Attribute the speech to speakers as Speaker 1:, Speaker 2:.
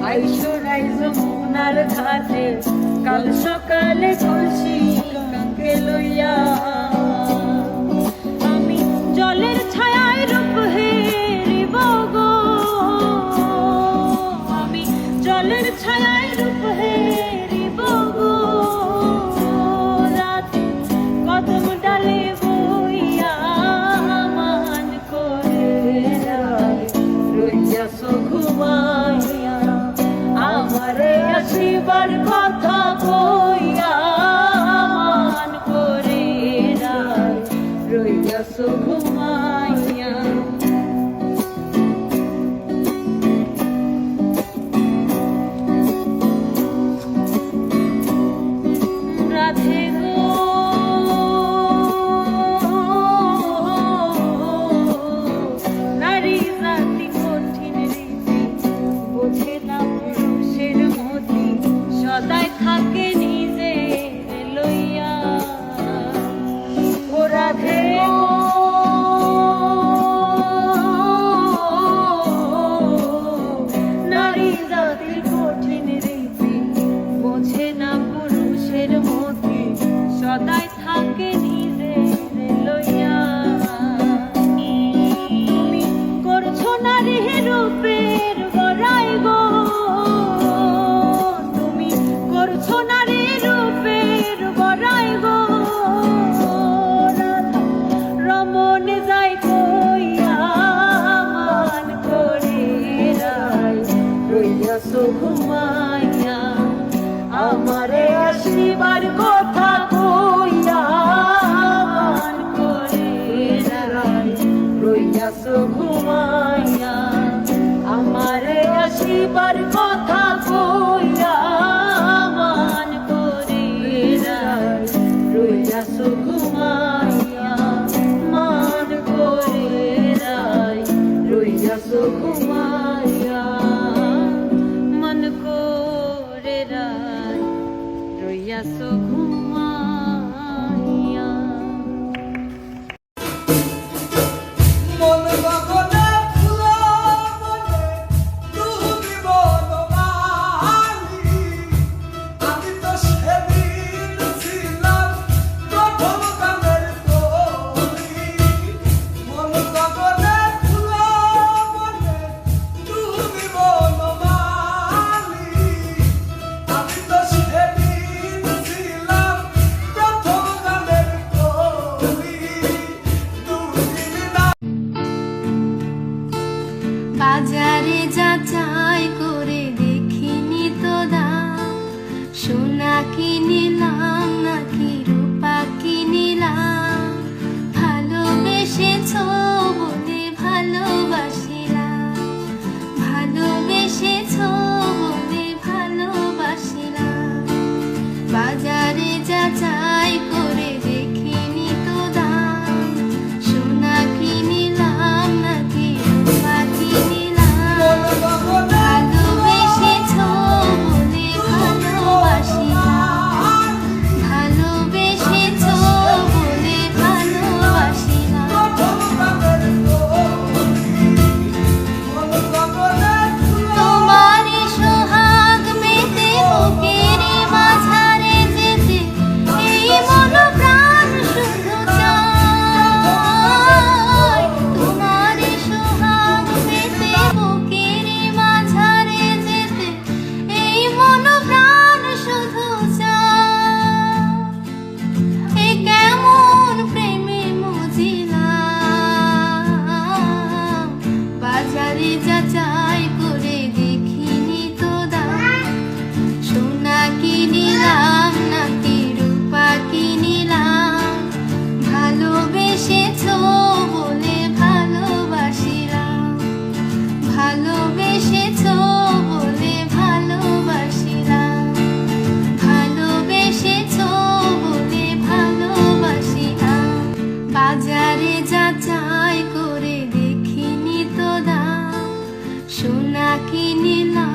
Speaker 1: আইসরাই যমুনার ঘাটে কাল সকালে কলসি কাকে লইয়া আমি জলের ছায়ায় রূপ হেরিব গো, আমি জলের ছায়ায় রূপ হেরিব গো। রাতে কদম ডালে বইয়া মান করে রইয়াছো ঘুমাইয়া, আমারে আসিবার কথা কইয়া মান করে রইয়াছো ঘুমাইয়া। রাধে গো নারী জাতি কঠিন রীতি, বোঝে না পুরুষের মতি, সদাই থাকে নিজে লইয়া। ও রাধে গো নারী জাতির কঠিন রীতি, বোঝে না পুরুষের মতি, সদাই থাকে নিজে লইয়া। তুমি করছো নারী রূপের বড়াই গো, তুমি করছো নারী রূপের বড়াই গো। রমন যাই কইয়া মান করে রইয়াছো ঘুমাইয়া, আমারে আসিবার কথা কইয়া মান করে রইয়াছো ঘুমাইয়া, আমারে আসিবার কথা কইয়া মান করে রইয়াছো ঘুমাইয়া, মান করে রইয়াছো ঘুমাইয়া, মন করে রইয়াছো ঘুমাইয়া।
Speaker 2: বাজারে যাচাই করে দেখিনি তো দাম, সোনা কিনিলাম নাকি রূপা কিনিলাম, ভালোবেসেছো বলে ভালোবাসিলাম, ভালোবেসেছো বলে ভালোবাসিলাম। বাজারে যাচাই করে দেখিনি তো দাম, সোনা কিনিলাম নাকি রূপা কিনিলাম, ভালোবেসেছো বলে ভালোবাসিলাম, ভালোবেসেছো বলে ভালোবাসিলাম। তোমারই সোহাগ মেতে বুকের মাঝারে যেতে এই মন প্রাণ শুধু চায়, তোমারই সোহাগ মেতে বুকের মাঝারে যেতে এই মন প্রাণ শুধু চায়। এ কেমন প্রেমে মজিলাম, বাজারে যাচাই করে দেখিনি তো দাম, সোনা কিনিলাম নাকি রূপা কিনিলাম, ভালোবেসেছো বলে ভালোবাসিলাম, ভালোবেসেছো বলে ভালোবাসিলাম, ভালোবেসেছো বলে ভালোবাসিলাম। বাজারে যাচাই করে দেখিনি তো দাম, সোনা কিনিলাম